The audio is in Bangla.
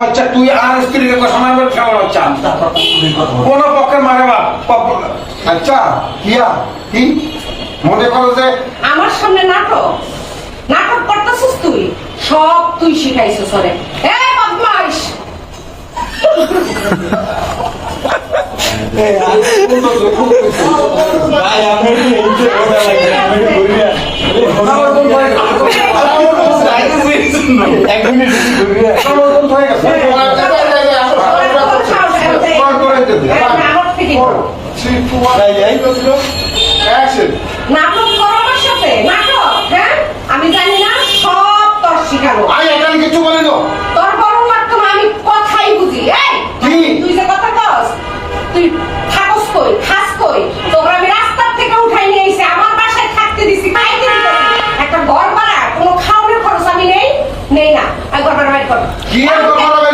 আচ্ছা তুই আর স্ত্রীর কথা মারবে ফেলার বাচ্চা কোন পক্ষের মারে বাপ আচ্ছা কিয়া কি মনে করো যে আমার সামনে নাটক নাটক করতেছিস তুই সব তুই শিখাইছিস ওরে এ বদমাইশ না